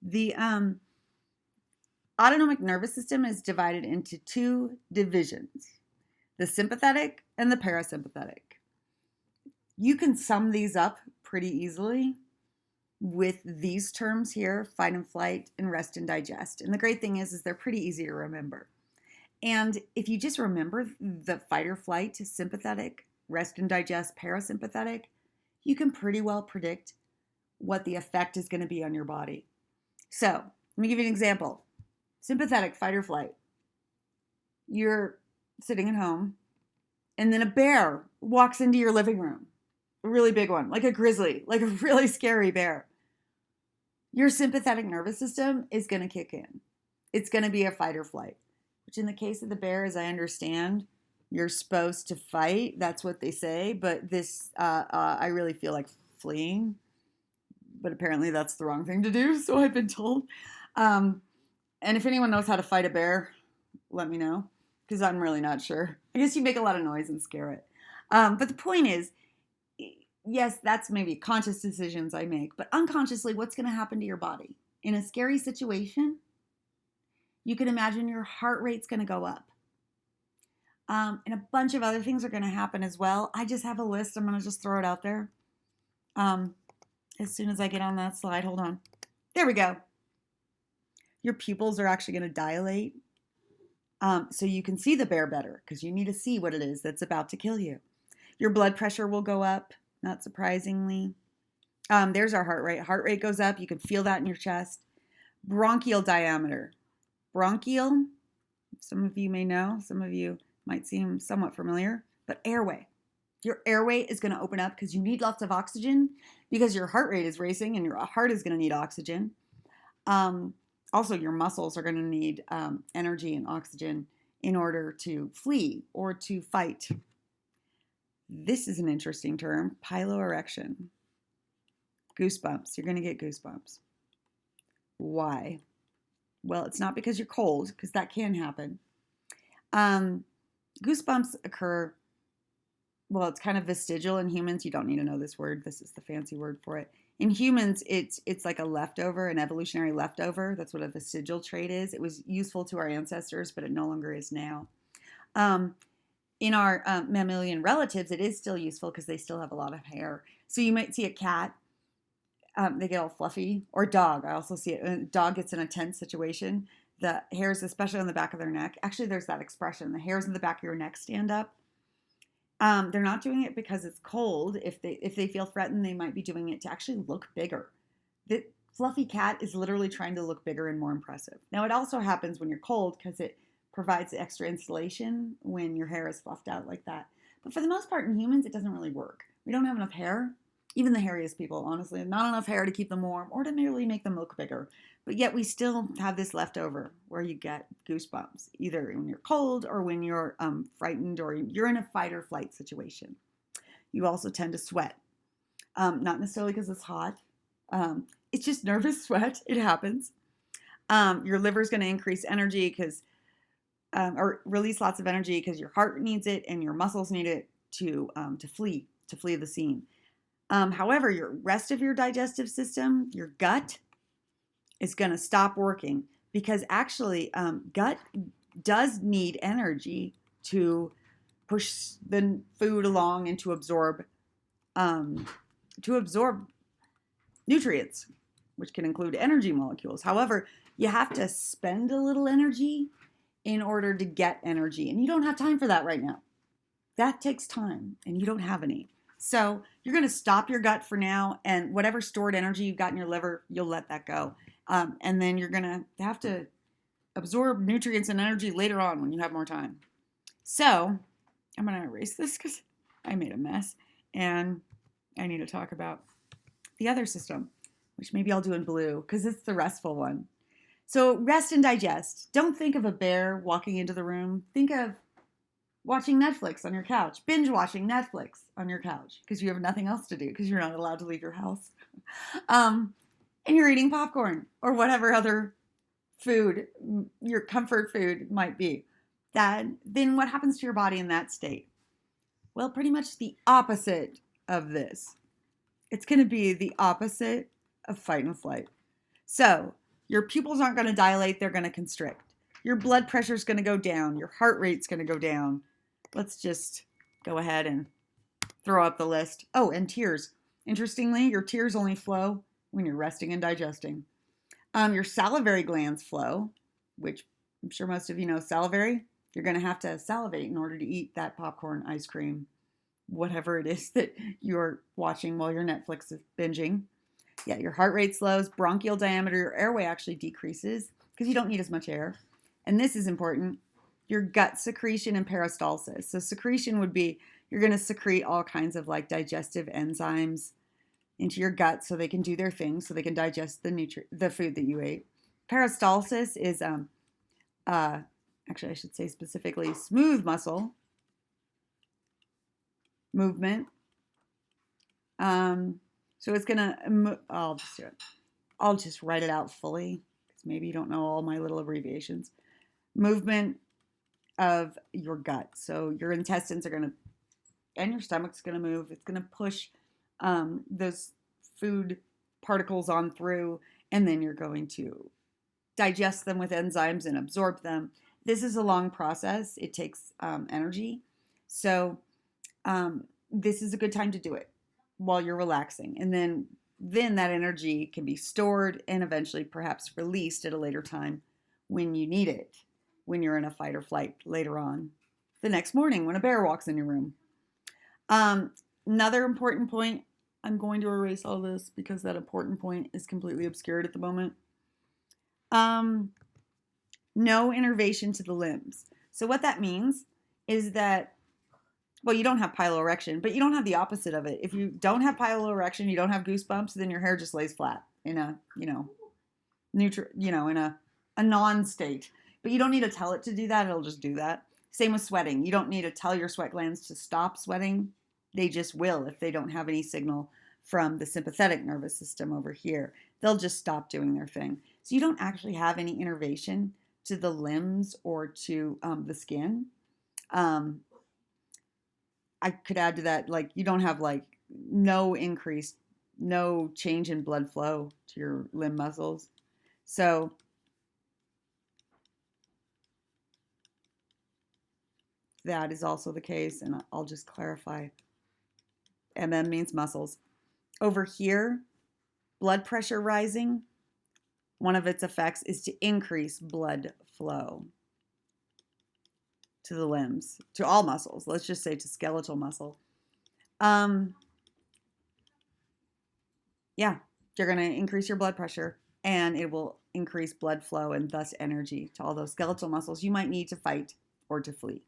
The autonomic nervous system is divided into two divisions, the sympathetic and the parasympathetic. You can sum these up pretty easily with these terms here, fight and flight and rest and digest. And the great thing is they're pretty easy to remember. And if you just remember the fight or flight, sympathetic, rest and digest, parasympathetic, you can pretty well predict what the effect is going to be on your body. So, let me give you an example. Sympathetic, fight or flight. You're sitting at home, and then a bear walks into your living room. A really big one, like a grizzly, like a really scary bear. Your sympathetic nervous system is going to kick in. It's going to be a fight or flight, which in the case of the bear, as I understand, you're supposed to fight. That's what they say. But this, I really feel like fleeing. But apparently that's the wrong thing to do, so I've been told. And if anyone knows how to fight a bear, let me know, because I'm really not sure. I guess you make a lot of noise and scare it. But the point is, yes, that's maybe conscious decisions I make, but unconsciously, what's going to happen to your body? In a scary situation, you can imagine your heart rate's going to go up. And a bunch of other things are going to happen as well. I just have a list. I'm going to just throw it out there. As soon as I get on that slide, hold on. There we go. Your pupils are actually going to dilate. So you can see the bear better because you need to see what it is that's about to kill you. Your blood pressure will go up, not surprisingly. There's our heart rate. Heart rate goes up. You can feel that in your chest. Bronchial diameter. Bronchial, some of you may know, some of you might seem somewhat familiar, but airway. Your airway is going to open up because you need lots of oxygen because your heart rate is racing and your heart is going to need oxygen. Also, your muscles are going to need energy and oxygen in order to flee or to fight. This is an interesting term, piloerection. Goosebumps. You're going to get goosebumps. Why? Well, it's not because you're cold, because that can happen. Goosebumps occur, well, it's kind of vestigial in humans. You don't need to know this word. This is the fancy word for it. In humans, it's like a leftover, an evolutionary leftover. That's what a vestigial trait is. It was useful to our ancestors, but it no longer is now. In our mammalian relatives, it is still useful because they still have a lot of hair. So you might see a cat, they get all fluffy, or dog. I also see it. When a dog gets in a tense situation, the hairs, especially on the back of their neck, actually there's that expression, the hairs in the back of your neck stand up. They're not doing it because it's cold. If they feel threatened, they might be doing it to actually look bigger. The fluffy cat is literally trying to look bigger and more impressive. Now, it also happens when you're cold because it provides extra insulation when your hair is fluffed out like that. But for the most part, in humans, it doesn't really work. We don't have enough hair. Even the hairiest people, honestly, not enough hair to keep them warm or to merely make them look bigger. But yet we still have this leftover where you get goosebumps, either when you're cold or when you're frightened or you're in a fight or flight situation. You also tend to sweat, not necessarily because it's hot. It's just nervous sweat. It happens. Your liver is going to increase energy because, or release lots of energy because your heart needs it and your muscles need it to flee the scene. However, your rest of your digestive system, your gut, is going to stop working because actually gut does need energy to push the food along and to absorb nutrients, which can include energy molecules. However, you have to spend a little energy in order to get energy, and you don't have time for that right now. That takes time, and you don't have any. So you're going to stop your gut for now, and whatever stored energy you've got in your liver, you'll let that go. And then you're going to have to absorb nutrients and energy later on when you have more time. So I'm going to erase this because I made a mess, and I need to talk about the other system, which maybe I'll do in blue because it's the restful one. So rest and digest. Don't think of a bear walking into the room. Think of watching Netflix on your couch, binge watching Netflix on your couch because you have nothing else to do because you're not allowed to leave your house. And you're eating popcorn or whatever other food, your comfort food might be. Then what happens to your body in that state? Well, pretty much the opposite of this. It's going to be the opposite of fight and flight. So Your pupils aren't going to dilate, they're going to constrict. Your blood pressure is going to go down. Your heart rate's going to go down. Let's just go ahead and throw up the list. Oh, and tears. Interestingly, your tears only flow when you're resting and digesting. Your salivary glands flow, which I'm sure most of you know salivary. You're going to have to salivate in order to eat that popcorn, ice cream, whatever it is that you're watching while your Netflix is binging. Yeah, your heart rate slows, bronchial diameter, your airway actually decreases because you don't need as much air. And this is important, your gut secretion and peristalsis. So secretion would be you're going to secrete all kinds of like digestive enzymes into your gut so they can do their thing, so they can digest the food that you ate. Peristalsis is actually I should say specifically smooth muscle movement. So it's gonna, I'll just do it. I'll just write it out fully because maybe you don't know all my little abbreviations. Movement of your gut. So your intestines are gonna, and your stomach's gonna move. It's gonna push those food particles on through, and then you're going to digest them with enzymes and absorb them. This is a long process. It takes energy. So this is a good time to do it while you're relaxing. And then that energy can be stored and eventually perhaps released at a later time when you need it, when you're in a fight or flight later on, the next morning when a bear walks in your room. Another important point, I'm going to erase all this because that important point is completely obscured at the moment. No innervation to the limbs. So what that means is that, well, you don't have piloerection, but you don't have the opposite of it. If you don't have piloerection, you don't have goosebumps, then your hair just lays flat in a, neutral, in a non-state. But you don't need to tell it to do that. It'll just do that. Same with sweating. You don't need to tell your sweat glands to stop sweating. They just will if they don't have any signal from the sympathetic nervous system over here. They'll just stop doing their thing. So you don't actually have any innervation to the limbs or to the skin. I could add to that, like, you don't have like no change in blood flow to your limb muscles. So that is also the case, and I'll just clarify. MM means muscles. Over here, blood pressure rising, one of its effects is to increase blood flow to the limbs, to all muscles. Let's just say to skeletal muscle. Yeah, you're going to increase your blood pressure, and it will increase blood flow and thus energy to all those skeletal muscles you might need to fight or to flee.